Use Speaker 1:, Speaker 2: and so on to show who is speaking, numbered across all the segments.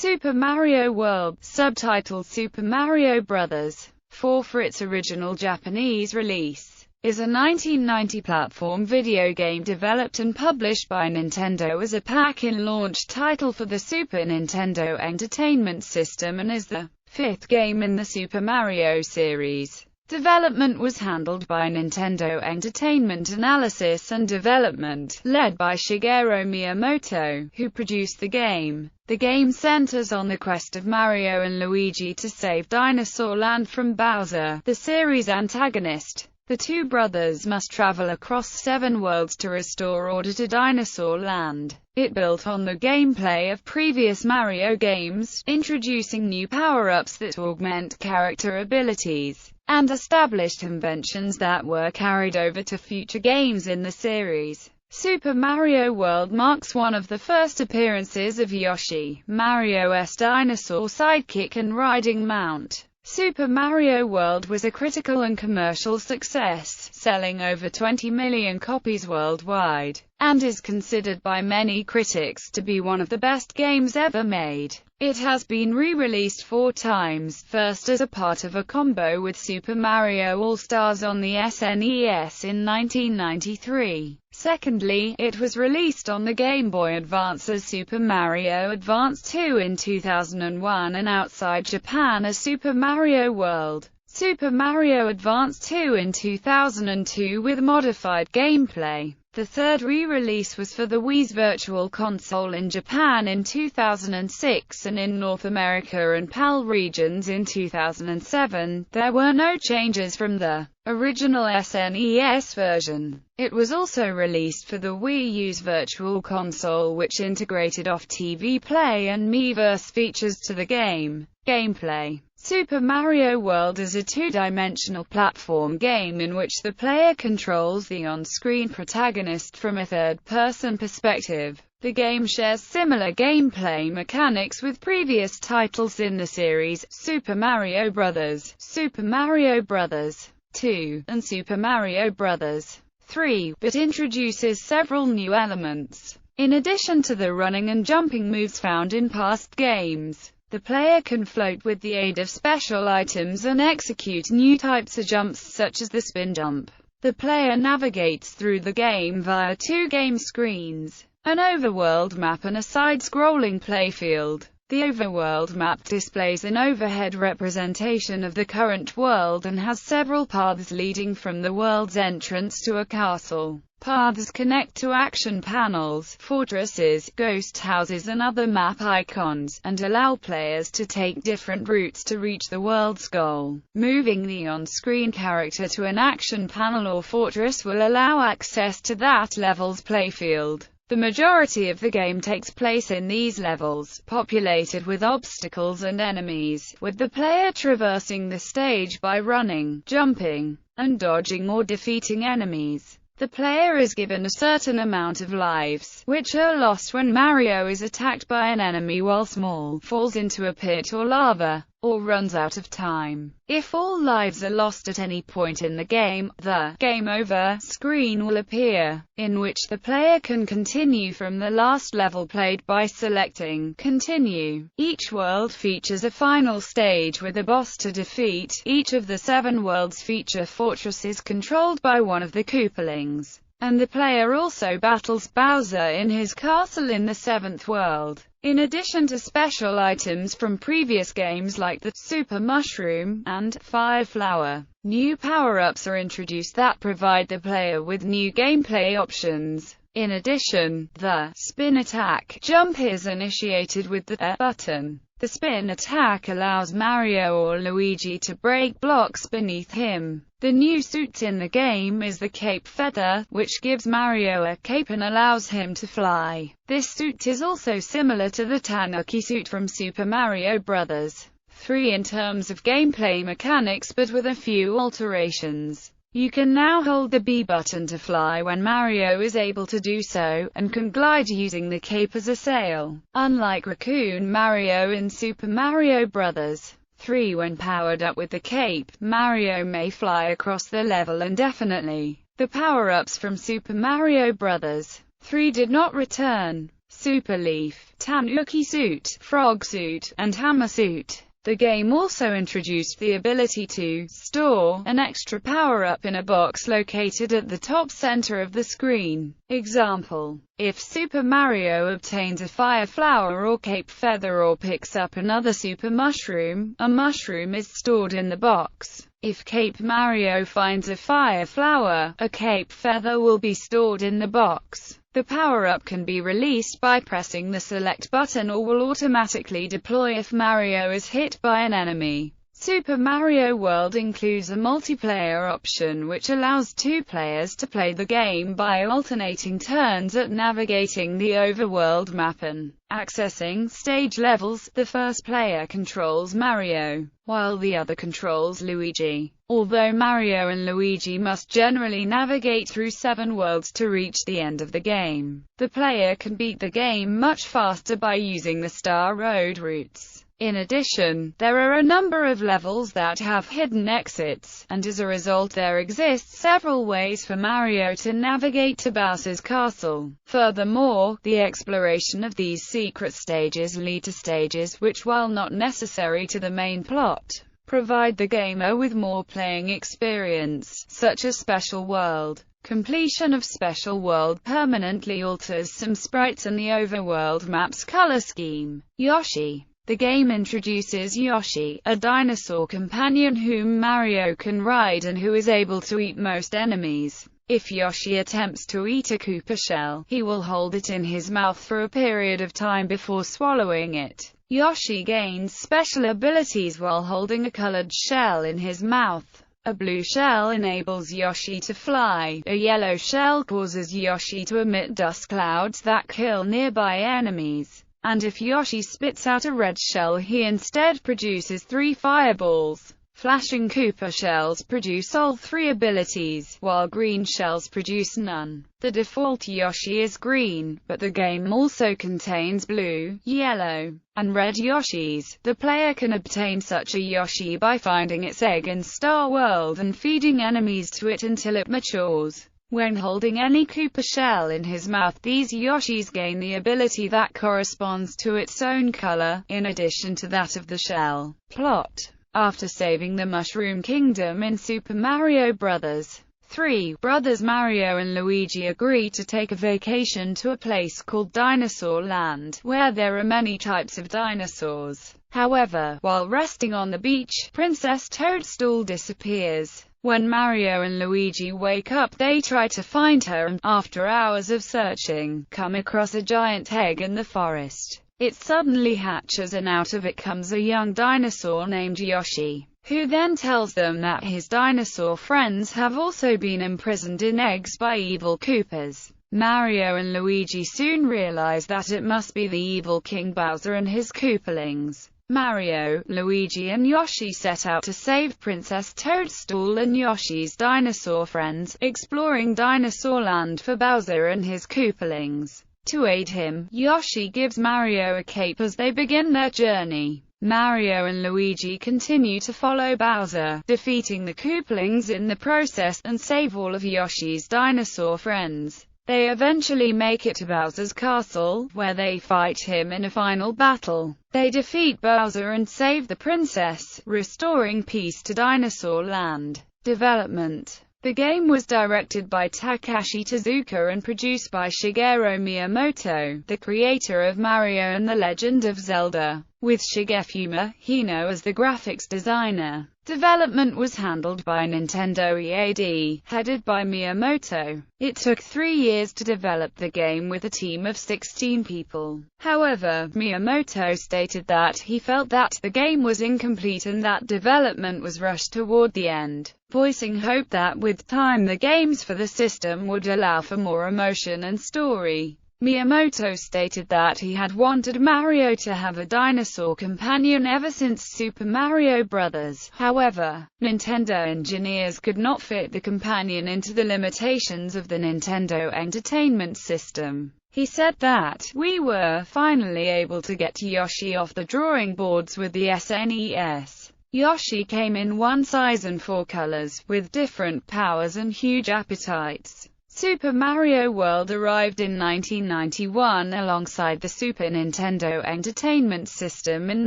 Speaker 1: Super Mario World, subtitled Super Mario Bros.4 for its original Japanese release, is a 1990 platform video game developed and published by Nintendo as a pack-in launch title for the Super Nintendo Entertainment System and is the fifth game in the Super Mario series. Development was handled by Nintendo Entertainment Analysis and Development, led by Shigeru Miyamoto, who produced the game. The game centers on the quest of Mario and Luigi to save Dinosaur Land from Bowser, the series' antagonist. The two brothers must travel across 7 worlds to restore order to Dinosaur Land. It built on the gameplay of previous Mario games, introducing new power-ups that augment character abilities, and established conventions that were carried over to future games in the series. Super Mario World marks one of the first appearances of Yoshi, Mario's dinosaur sidekick and riding mount. Super Mario World was a critical and commercial success, selling over 20 million copies worldwide, and is considered by many critics to be one of the best games ever made. It has been re-released 4 times, first as a part of a combo with Super Mario All-Stars on the SNES in 1993. Secondly, it was released on the Game Boy Advance as Super Mario Advance 2 in 2001 and outside Japan as Super Mario World. Super Mario Advance 2 in 2002 with modified gameplay. The third re-release was for the Wii's Virtual Console in Japan in 2006 and in North America and PAL regions in 2007. There were no changes from the original SNES version. It was also released for the Wii U's Virtual Console, which integrated off-TV play and Miiverse features to the game. Gameplay. Super Mario World is a 2-dimensional platform game in which the player controls the on-screen protagonist from a third-person perspective. The game shares similar gameplay mechanics with previous titles in the series, Super Mario Bros., Super Mario Bros. 2, and Super Mario Bros. 3, but introduces several new elements. In addition to the running and jumping moves found in past games, the player can float with the aid of special items and execute new types of jumps such as the spin jump. The player navigates through the game via 2 game screens, an overworld map and a side-scrolling playfield. The overworld map displays an overhead representation of the current world and has several paths leading from the world's entrance to a castle. Paths connect to action panels, fortresses, ghost houses and other map icons, and allow players to take different routes to reach the world's goal. Moving the on-screen character to an action panel or fortress will allow access to that level's playfield. The majority of the game takes place in these levels, populated with obstacles and enemies, with the player traversing the stage by running, jumping, and dodging or defeating enemies. The player is given a certain amount of lives, which are lost when Mario is attacked by an enemy while small, falls into a pit or lava, or runs out of time. If all lives are lost at any point in the game, the Game Over screen will appear, in which the player can continue from the last level played by selecting Continue. Each world features a final stage with a boss to defeat. Each of the 7 worlds feature fortresses controlled by one of the Koopalings, and the player also battles Bowser in his castle in the 7th world. In addition to special items from previous games like the Super Mushroom and Fire Flower, new power-ups are introduced that provide the player with new gameplay options. In addition, the spin attack jump is initiated with the A button. The spin attack allows Mario or Luigi to break blocks beneath him. The new suit in the game is the Cape Feather, which gives Mario a cape and allows him to fly. This suit is also similar to the Tanuki suit from Super Mario Bros. 3 in terms of gameplay mechanics, but with a few alterations. You can now hold the B button to fly when Mario is able to do so, and can glide using the cape as a sail. Unlike Raccoon Mario in Super Mario Bros. 3, when powered up with the cape, Mario may fly across the level indefinitely. The power-ups from Super Mario Bros. 3 did not return. Super Leaf, Tanuki Suit, Frog Suit, and Hammer Suit. The game also introduced the ability to store an extra power-up in a box located at the top center of the screen. Example: if Super Mario obtains a fire flower or cape feather or picks up another super mushroom, a mushroom is stored in the box. If Cape Mario finds a fire flower, a cape feather will be stored in the box. The power-up can be released by pressing the select button or will automatically deploy if Mario is hit by an enemy. Super Mario World includes a multiplayer option which allows two players to play the game by alternating turns at navigating the overworld map and accessing stage levels. The first player controls Mario, while the other controls Luigi. Although Mario and Luigi must generally navigate through 7 worlds to reach the end of the game, the player can beat the game much faster by using the Star Road routes. In addition, there are a number of levels that have hidden exits, and as a result there exist several ways for Mario to navigate to Bowser's castle. Furthermore, the exploration of these secret stages lead to stages which, while not necessary to the main plot, provide the gamer with more playing experience, such as Special World. Completion of Special World permanently alters some sprites and the overworld map's color scheme. Yoshi. The game introduces Yoshi, a dinosaur companion whom Mario can ride and who is able to eat most enemies. If Yoshi attempts to eat a Koopa shell, he will hold it in his mouth for a period of time before swallowing it. Yoshi gains special abilities while holding a colored shell in his mouth. A blue shell enables Yoshi to fly, a yellow shell causes Yoshi to emit dust clouds that kill nearby enemies, and if Yoshi spits out a red shell he instead produces 3 fireballs. Flashing Koopa shells produce all 3 abilities, while green shells produce none. The default Yoshi is green, but the game also contains blue, yellow, and red Yoshis. The player can obtain such a Yoshi by finding its egg in Star World and feeding enemies to it until it matures. When holding any Koopa shell in his mouth, these Yoshis gain the ability that corresponds to its own color, in addition to that of the shell. Plot. After saving the Mushroom Kingdom in Super Mario Bros. 3, brothers Mario and Luigi agree to take a vacation to a place called Dinosaur Land, where there are many types of dinosaurs. However, while resting on the beach, Princess Toadstool disappears. When Mario and Luigi wake up, they try to find her and, after hours of searching, come across a giant egg in the forest. It suddenly hatches and out of it comes a young dinosaur named Yoshi, who then tells them that his dinosaur friends have also been imprisoned in eggs by evil Koopas. Mario and Luigi soon realize that it must be the evil King Bowser and his Koopalings. Mario, Luigi and Yoshi set out to save Princess Toadstool and Yoshi's dinosaur friends, exploring Dinosaur Land for Bowser and his Koopalings. To aid him, Yoshi gives Mario a cape as they begin their journey. Mario and Luigi continue to follow Bowser, defeating the Koopalings in the process, and save all of Yoshi's dinosaur friends. They eventually make it to Bowser's castle, where they fight him in a final battle. They defeat Bowser and save the princess, restoring peace to Dinosaur Land. Development. The game was directed by Takashi Tezuka and produced by Shigeru Miyamoto, the creator of Mario and the Legend of Zelda, with Shigefuma Hino as the graphics designer. Development was handled by Nintendo EAD, headed by Miyamoto. It took 3 years to develop the game with a team of 16 people. However, Miyamoto stated that he felt that the game was incomplete and that development was rushed toward the end, voicing hope that with time the games for the system would allow for more emotion and story. Miyamoto stated that he had wanted Mario to have a dinosaur companion ever since Super Mario Bros. However, Nintendo engineers could not fit the companion into the limitations of the Nintendo Entertainment System. He said that, "We were finally able to get Yoshi off the drawing boards with the SNES. Yoshi came in 1 size and 4 colors, with different powers and huge appetites. Super Mario World arrived in 1991 alongside the Super Nintendo Entertainment System in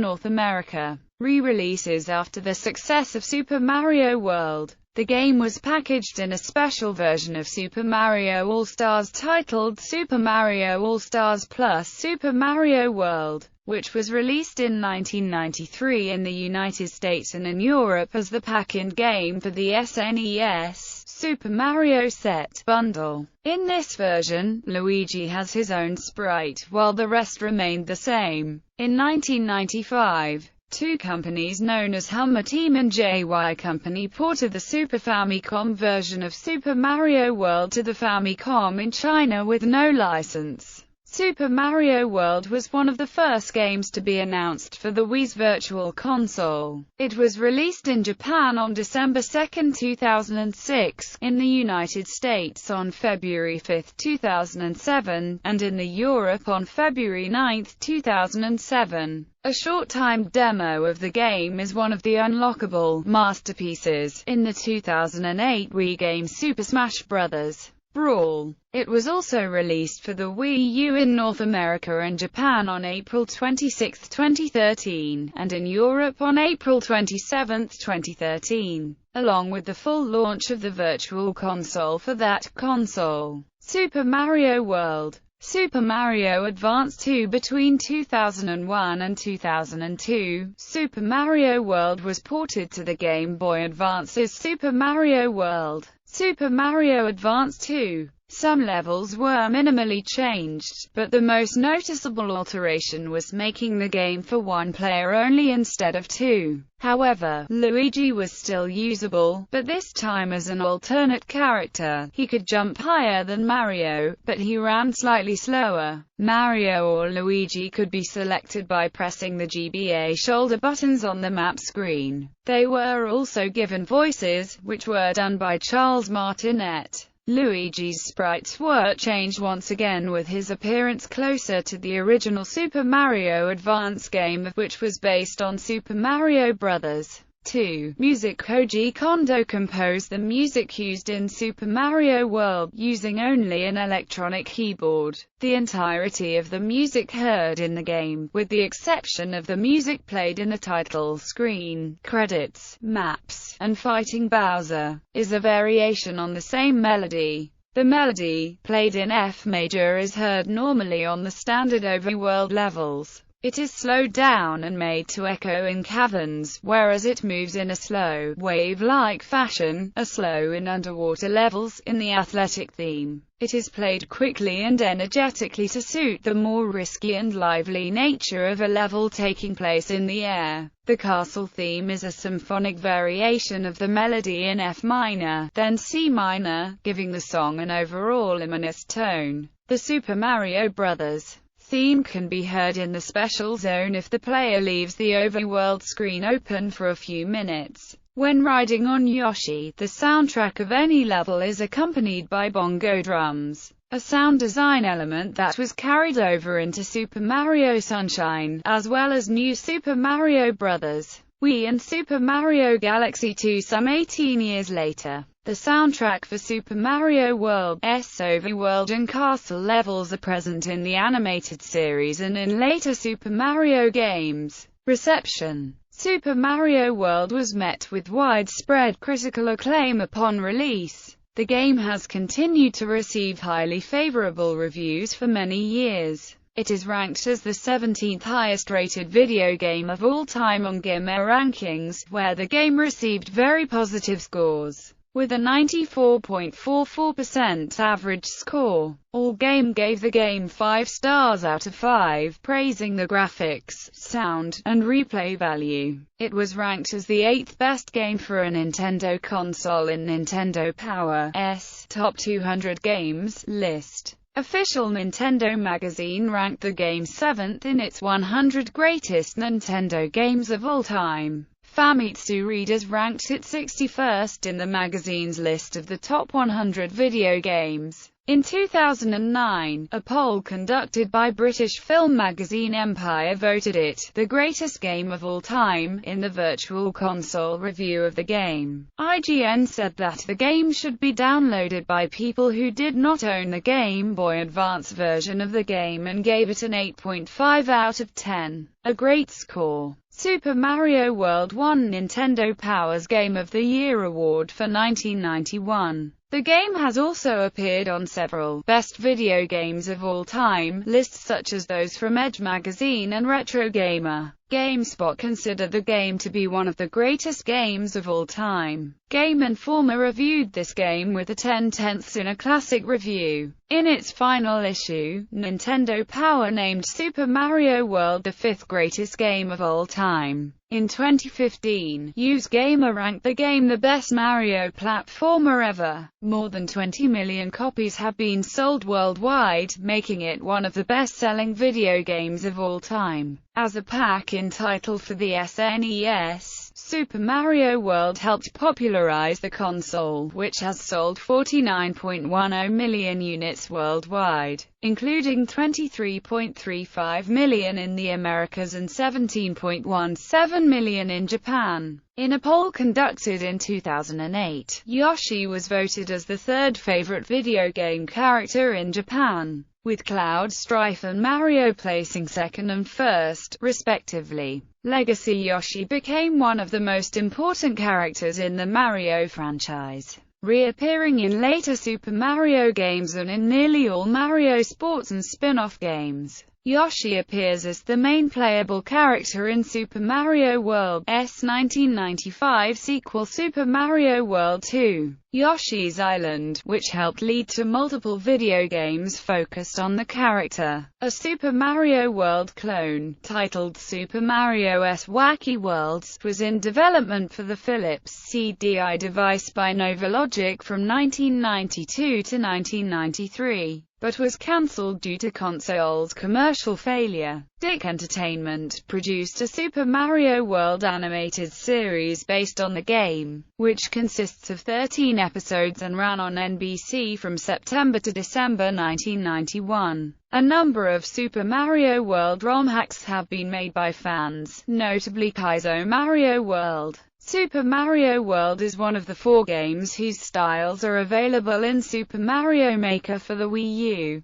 Speaker 1: North America. Re-releases after the success of Super Mario World, the game was packaged in a special version of Super Mario All-Stars titled Super Mario All-Stars Plus Super Mario World, which was released in 1993 in the United States and in Europe as the pack-in game for the SNES Super Mario Set Bundle. In this version, Luigi has his own sprite, while the rest remained the same. In 1995, two companies known as Hummer Team and JY Company ported the Super Famicom version of Super Mario World to the Famicom in China with no license. Super Mario World was one of the first games to be announced for the Wii's Virtual Console. It was released in Japan on December 2, 2006, in the United States on February 5, 2007, and in the Europe on February 9, 2007. A short-timed demo of the game is one of the unlockable masterpieces in the 2008 Wii game Super Smash Bros. Brawl. It was also released for the Wii U in North America and Japan on April 26, 2013, and in Europe on April 27, 2013, along with the full launch of the Virtual Console for that console. Super Mario World. Super Mario Advance 2. Between 2001 and 2002, Super Mario World was ported to the Game Boy Advance as Super Mario World. Super Mario Advance 2. Some levels were minimally changed, but the most noticeable alteration was making the game for one player only instead of two. However, Luigi was still usable, but this time as an alternate character. He could jump higher than Mario, but he ran slightly slower. Mario or Luigi could be selected by pressing the GBA shoulder buttons on the map screen. They were also given voices, which were done by Charles Martinet. Luigi's sprites were changed once again with his appearance closer to the original Super Mario Advance game, which was based on Super Mario Bros. 2. Music. Koji Kondo composed the music used in Super Mario World, using only an electronic keyboard. The entirety of the music heard in the game, with the exception of the music played in the title screen, credits, maps, and fighting Bowser, is a variation on the same melody. The melody, played in F major, is heard normally on the standard overworld levels. It is slowed down and made to echo in caverns, whereas it moves in a slow, wave-like fashion, slow in underwater levels, in the athletic theme. It is played quickly and energetically to suit the more risky and lively nature of a level taking place in the air. The castle theme is a symphonic variation of the melody in F minor, then C minor, giving the song an overall ominous tone. The Super Mario Bros. Theme can be heard in the special zone if the player leaves the overworld screen open for a few minutes. When riding on Yoshi, the soundtrack of any level is accompanied by bongo drums, a sound design element that was carried over into Super Mario Sunshine, as well as New Super Mario Bros. Wii and Super Mario Galaxy 2 some 18 years later. The soundtrack for Super Mario World's overworld and castle levels are present in the animated series and in later Super Mario games. Reception. Super Mario World was met with widespread critical acclaim upon release. The game has continued to receive highly favorable reviews for many years. It is ranked as the 17th highest-rated video game of all time on Gamer Rankings, where the game received very positive scores, with a 94.44% average score. Allgame gave the game 5 stars out of 5, praising the graphics, sound, and replay value. It was ranked as the 8th best game for a Nintendo console in Nintendo Power's Top 200 Games list. Official Nintendo magazine ranked the game 7th in its 100 Greatest Nintendo Games of All Time. Famitsu readers ranked it 61st in the magazine's list of the top 100 video games. In 2009, a poll conducted by British film magazine Empire voted it the greatest game of all time in the Virtual Console review of the game. IGN said that the game should be downloaded by people who did not own the Game Boy Advance version of the game and gave it an 8.5 out of 10. A great score. Super Mario World won Nintendo Power's Game of the Year award for 1991. The game has also appeared on several Best Video Games of All Time lists such as those from Edge magazine and Retro Gamer. GameSpot considered the game to be one of the greatest games of all time. Game Informer reviewed this game with a 10/10 in a classic review. In its final issue, Nintendo Power named Super Mario World the 5th greatest game of all time. In 2015, UseGamer ranked the game the best Mario platformer ever. More than 20 million copies have been sold worldwide, making it one of the best-selling video games of all time. As a pack-in title for the SNES, Super Mario World helped popularize the console, which has sold 49.10 million units worldwide, including 23.35 million in the Americas and 17.17 million in Japan. In a poll conducted in 2008, Yoshi was voted as the third favorite video game character in Japan, with Cloud, Strife and Mario placing second and first, respectively. Legacy Yoshi became one of the most important characters in the Mario franchise, reappearing in later Super Mario games and in nearly all Mario sports and spin-off games. Yoshi appears as the main playable character in Super Mario World's 1995 sequel Super Mario World 2. Yoshi's Island, which helped lead to multiple video games focused on the character. A Super Mario World clone, titled Super Mario's Wacky Worlds, was in development for the Philips CDI device by Novalogic from 1992 to 1993. But was cancelled due to console's commercial failure. Dick Entertainment produced a Super Mario World animated series based on the game, which consists of 13 episodes and ran on NBC from September to December 1991. A number of Super Mario World ROM hacks have been made by fans, notably Kaizo Mario World. Super Mario World is one of the 4 games whose styles are available in Super Mario Maker for the Wii U.